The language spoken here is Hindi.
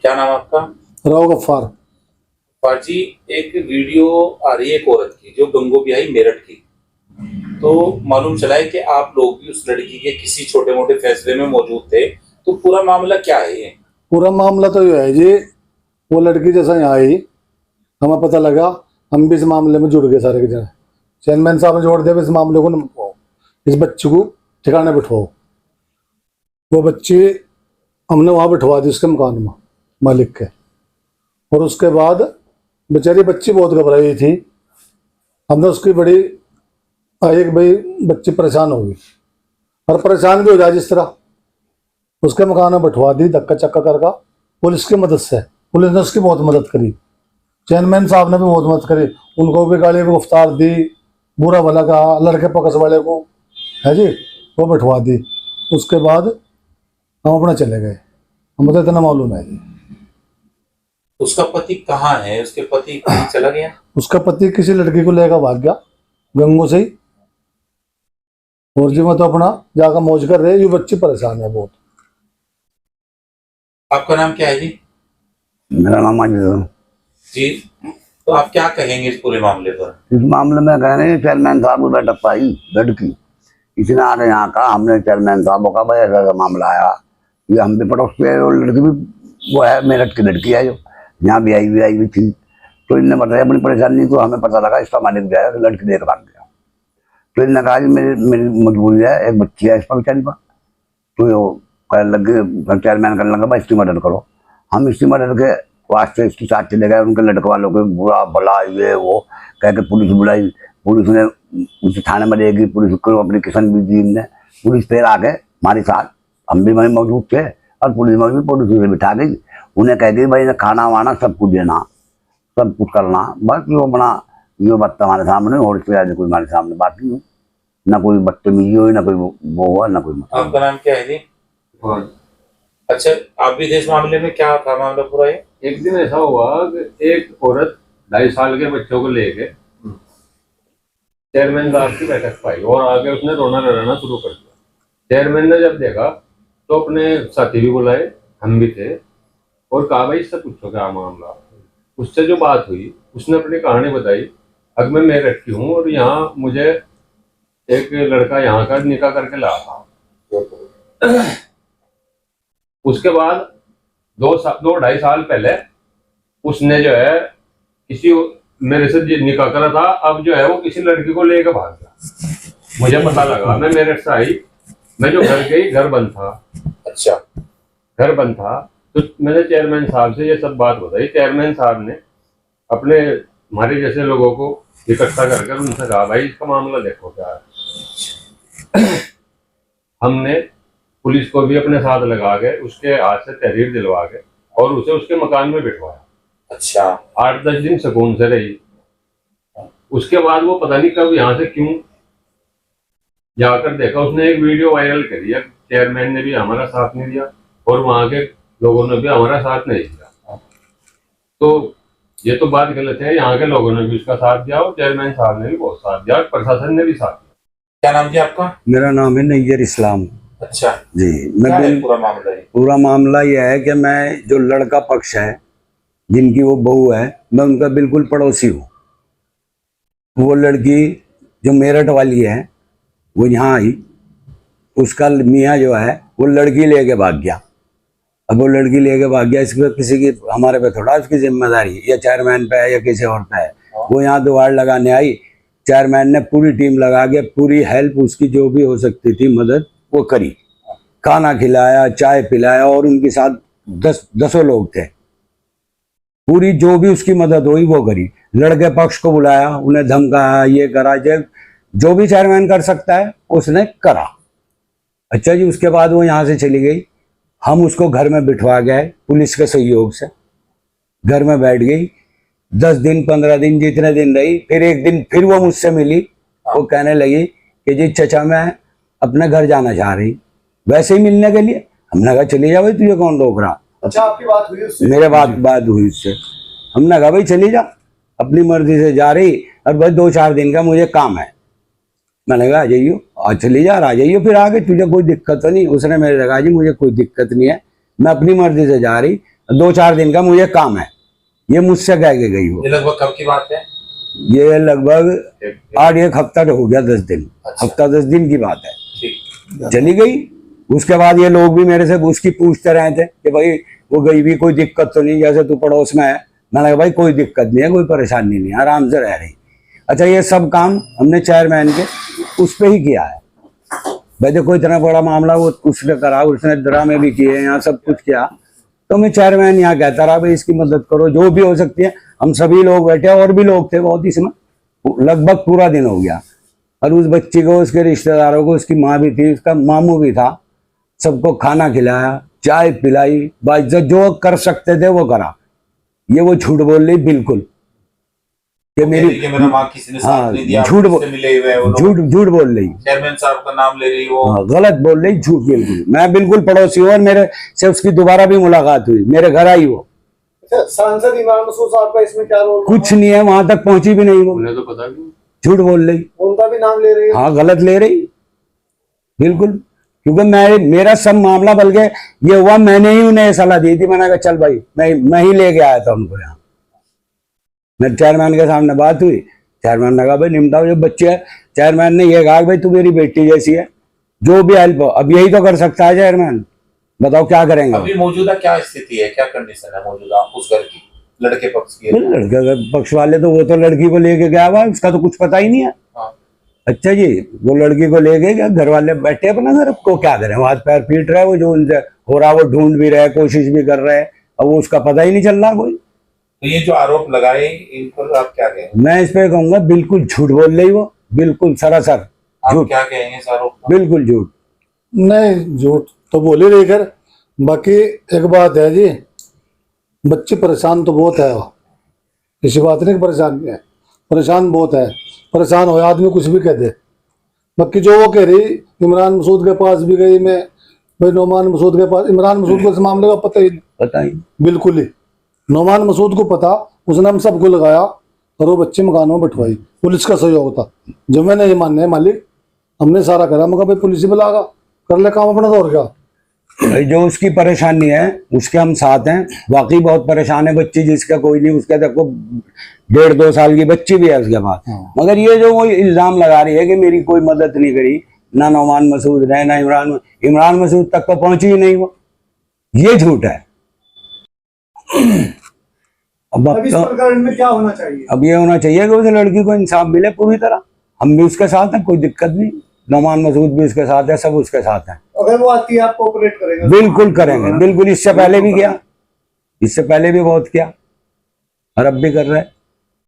क्या नाम आपका? राव गफ्फार। पाजी, एक वीडियो आ रही है एक औरत की जो गंगो बिहाई मेरठ की। तो मालूम चला है कि आप लोग भी उस लड़की के किसी छोटे मोटे फैसले में मौजूद थे। तो पूरा मामला क्या है ये? पूरा मामला तो ये है जी, वो लड़की जैसा यहाँ आई, हमें पता लगा, हम भी इस मामले में जुड़ गए सारे के जने। चेयरमैन साहब ने जोड़ दिया इस मामले को निपटाओ, इस बच्ची को ठिकाने बिठवाओ। वो बच्ची हमने वहाँ बिठवा दी उसके मकान में मालिक के। और उसके बाद बेचारी बच्ची बहुत घबराई थी। हमने उसकी बड़ी आई कि भाई बच्ची परेशान होगी, और परेशान भी हो जाए जिस तरह, उसके मकान में बिठवा दी धक्का चक्का करके पुलिस की मदद से। पुलिस ने उसकी बहुत मदद करी, चेयरमैन साहब ने भी बहुत मदद करी, उनको भी गाली गिरफ्तार दी, बुरा भला कहा लड़के पकस वाले को, है जी, वो बिठवा दी। उसके बाद हम अपना चले गए, हमें तो इतना मालूम है जी। उसका पति कहाँ है? उसके पति कहीं चला गया? उसका पति किसी लड़की को लेकर भाग गया गंगो से ही। और जी मैं तो अपना जाकर मौज कर रहे, ये बच्ची परेशान है बहुत। आपका नाम क्या है जी? मेरा नाम अजय जी, तो आप क्या कहेंगे इस पूरे मामले पर? इस मामले में कह रहे हैं चेयरमैन साहब को बैठक पाई लड़की, इसने आके यहाँ का हमने चेयरमैन साहब का भाई ऐसा मामला आया, ये हम भी पड़ोस पे और लड़की भी वो है मेरठ की लड़की है जो यहाँ भी आई हुई थी। तो इनने बताया अपनी परेशानी, तो हमें पता लगा इसका मालिक गया लड़की देकर भाग गया। तो इनने कहा कि मेरी मजबूरी है, एक बच्ची है इस पर बेचारी पर। तो कहने लगे चेयरमैन करने लगा भाई इसकी मदद करो। हम इसकी मदद के वास्ते इसके साथ चले गए, उनके लड़के वालों को बुरा भला ये वो कह के पुलिस बुलाई। पुलिस ने उसे थाने में लेगी, पुलिस को अपनी किशन भी दी ने। पुलिस फिर आके हमारे साथ, हम भी वहीं मौजूद थे और पुलिस में भी पुलिस उसे बिठा गई। उन्हें कह गई भाई खाना वाना सब कुछ देना, सब कुछ करना, बस वो अपना ये बात हमारे सामने, और इससे ज्यादा कोई हमारे सामने बात नहीं हुई, ना कोई बदतमीजी हुई, ना कोई वो हुआ, ना कोई। आपका नाम क्या है जी? अच्छा, आप भी थे इस मामले में? क्या था मामला पूरा ये? एक दिन ऐसा हुआ कि एक औरत 2.5 साल के बच्चों को लेके चेयरमैन साहब की बैठक पाई और आगे उसने रोना रड़ाना शुरू कर दिया। चेयरमैन ने जब देखा तो अपने साथी भी बुलाए, हम भी थे, और कहा भाई इससे पूछो क्या मामला। उससे जो बात हुई उसने अपनी कहानी बताई। अब मैं मेरठ की हूँ और यहाँ मुझे एक लड़का यहाँ का निकाह करके ला था। उसके बाद 2-2.5 साल पहले उसने जो है किसी मेरे से निकाह करा था, अब जो है वो किसी लड़की को लेकर भाग गया। मुझे पता लगा, मैं मेरठ से आई, मैं जो घर गई घर बंद था। अच्छा, घर बंद था तो मैंने चेयरमैन साहब से ये सब बात बताई। चेयरमैन साहब ने अपने हमारे जैसे लोगों को इकट्ठा कर उनसे कहा भाई इसका मामला देखो क्या है। हमने पुलिस को भी अपने साथ लगा के उसके हाथ से तहरीर दिलवा के और उसे उसके मकान में बिठवाया। अच्छा, 8-10 दिन सुकून से रही। उसके बाद वो पता नहीं कब यहाँ से क्यों जाकर देखा, उसने एक वीडियो वायरल करी है। चेयरमैन ने भी हमारा साथ नहीं दिया और वहाँ के लोगों ने भी हमारा साथ नहीं दिया। तो ये तो बात गलत है, यहाँ के लोगों ने भी उसका साथ दिया और चेयरमैन साहब ने भी बहुत साथ दिया, प्रशासन ने भी साथ दिया। क्या नाम जी आपका? मेरा नाम है नैयर इस्लाम अच्छा जी। क्या है मैं पूरा मामला ये? पूरा मामला यह है कि मैं जो लड़का पक्ष है जिनकी वो बहू है, मैं उनका बिल्कुल पड़ोसी हूँ। वो लड़की जो मेरठ वाली है वो यहाँ आई, उसका मियाँ जो है वो लड़की लेके भाग गया। अब वो लड़की लेके भाग गया, इस पर किसी की हमारे पे थोड़ा उसकी जिम्मेदारी या चेयरमैन पे है या किसी और पे है। वो यहाँ दुआर लगाने आई, चेयरमैन ने पूरी टीम लगा के पूरी हेल्प उसकी जो भी हो सकती थी मदद वो करी, खाना खिलाया, चाय पिलाया, और उनके साथ 10 लोग थे। पूरी जो भी उसकी मदद हुई वो करी। लड़के पक्ष को बुलाया, उन्हें धमकाया, ये करा, जो भी चेयरमैन कर सकता है उसने करा। अच्छा जी, उसके बाद वो यहाँ से चली गई। हम उसको घर में बिठवा गए पुलिस के सहयोग से, घर में बैठ गई 10 दिन 15 दिन जितने दिन रही। फिर एक दिन फिर वो मुझसे मिली, वो कहने लगी कि जी चचा मैं अपने घर जाना चाह रही, वैसे ही मिलने के लिए। हमने कहा चली जा भाई, तुझे कौन रोक रहा। अच्छा, आपकी बात हुई उससे? मेरे बात हुई उससे। हमने कहा भाई चली जा, अपनी मर्जी से जा रही, और भाई 2-4 दिन का मुझे काम है। मैंने कहा आ जाइयो, आज चली जा, आ जाइयो, फिर आगे तुझे कोई दिक्कत तो नहीं। उसने मेरे कहा जी मुझे कोई दिक्कत नहीं है, मैं अपनी मर्जी से जा रही, 2-4 दिन का मुझे काम है, ये मुझसे कह के गई वो। ये लगभग कब की बात है? ये लगभग 8-1 हफ्ता तो हो गया, 10 दिन, अच्छा। हफ्ता 10 दिन की बात है। ठीक। चली गई। उसके बाद ये लोग भी मेरे से उसकी पूछते रहे थे कि भाई वो गई भी, कोई दिक्कत तो नहीं, जैसे तू पड़ोस में है। मैंने कहा भाई कोई दिक्कत नहीं है, कोई परेशानी नहीं है, आराम से रह रही। अच्छा, ये सब काम हमने चेयरमैन के उस पर ही किया है भाई। देखो इतना बड़ा मामला वो उसने करा, उसने ड्रामे भी किए, यहाँ सब कुछ किया, तो मैं चेयरमैन यहाँ कहता रहा भाई इसकी मदद करो जो भी हो सकती है। हम सभी लोग बैठे, और भी लोग थे बहुत, इसमें लगभग पूरा दिन हो गया। और उस बच्ची को, उसके रिश्तेदारों को, उसकी माँ भी थी, उसका मामू भी था, सबको खाना खिलाया, चाय पिलाई, बाइज्जत जो कर सकते थे वो करा। ये वो झूठ बोल रही बिल्कुल कि मेरी, मेरा माँ किसी ने साथ नहीं दिया, झूठ मुझसे मिले हुए हैं वो लोग। झूठ बोल रही, चेयरमैन साहब का नाम ले रही वो। गलत बोल रही, झूठ बिल्कुल। मैं बिल्कुल पड़ोसी हूँ और मेरे से उसकी दोबारा भी मुलाकात हुई, मेरे घर आई वो। अच्छा, सांसद इमरान मसूद साहब का इसमें क्या रोल? कुछ नहीं है, वहां तक पहुंची भी नहीं वो, उन्हें तो पता भी नहीं। झूठ बोल रही। उनका भी नाम ले रही है। हाँ, गलत ले रही बिल्कुल, क्योंकि मेरा सब मामला, बल्कि ये हुआ मैंने ही उन्हें सलाह दी थी। मैंने कहा चल भाई, मैं ही लेके आया था उनको यहाँ। मेरे चेयरमैन के सामने बात हुई, चेयरमैन ने कहा भाई निपटाओ जो बच्चे है। चेयरमैन ने ये कहा भाई तू मेरी बेटी जैसी है, जो भी हेल्प हो। अब यही तो कर सकता है चेयरमैन, बताओ क्या करेंगे। अभी मौजूदा क्या स्थिति है, क्या कंडीशन है मौजूदा उस घर की, लड़के पक्ष की? लड़के का पक्ष वाले तो, वो तो लड़की को लेके गया हुआ है, उसका तो कुछ पता ही नहीं है। हाँ। अच्छा जी, वो लड़की को ले गए, क्या घर वाले बैठे अपना घर को क्या करें, हाथ पैर पीट रहे, वो जो उनसे हो रहा वो ढूंढ भी रहे, कोशिश भी कर रहे हैं, अब वो उसका पता ही नहीं चल रहा कोई। तो ये जो आरोप लगाए इन पर आप क्या कहेंगे? मैं इस पे कहूंगा बिल्कुल झूठ बोल रही वो, बिल्कुल सरासर आप झूठ, क्या कहेंगे इस आरोप पर? बिल्कुल झूठ। नहीं, झूठ तो बोल ही रही कर। बाकी एक बात है जी, बच्चे परेशान तो बहुत है, किसी बात नहीं कि परेशान नहीं है, परेशान बहुत है। परेशान हो आदमी कुछ भी कह दे। बाकी जो वो कह रही इमरान मसूद के पास भी गई मैं, भाई नोमान मसूद के पास, इमरान मसूद को इस मामले का पता ही नहीं, पता ही बिल्कुल ही। नोमान मसूद को पता, उसने हम सबको लगाया और वो बच्चे मकानों में बैठवाई, पुलिस का सहयोग था। जब मैंने ये मानने मालिक, हमने सारा करा, मगर भाई पुलिस ही बुलागा, कर ले काम अपना, तो और क्या। भाई जो उसकी परेशानी है उसके हम साथ हैं। वाकई बहुत परेशान है बच्ची, जिसका कोई नहीं, उसके देखो 1.5-2 साल की बच्ची भी है उसके पास। हाँ। मगर ये जो वो इल्जाम लगा रही है कि मेरी कोई मदद नहीं करी, ना नोमान मसूद ने, ना इमरान मसूद तक तो पहुंची ही नहीं वो, ये झूठ है। अब इस प्रकरण में क्या होना चाहिए? अब ये होना चाहिए कि उस लड़की को इंसाफ मिले पूरी तरह। हम भी उसके साथ हैं, कोई दिक्कत नहीं, नोमान मसूद भी उसके साथ है, सब उसके साथ हैं। अगर वो आती है आप कोऑपरेट करेंगे? बिल्कुल करेंगे, बिल्कुल। इससे पहले भी किया, इससे पहले भी बहुत किया और अब भी कर रहे हैं।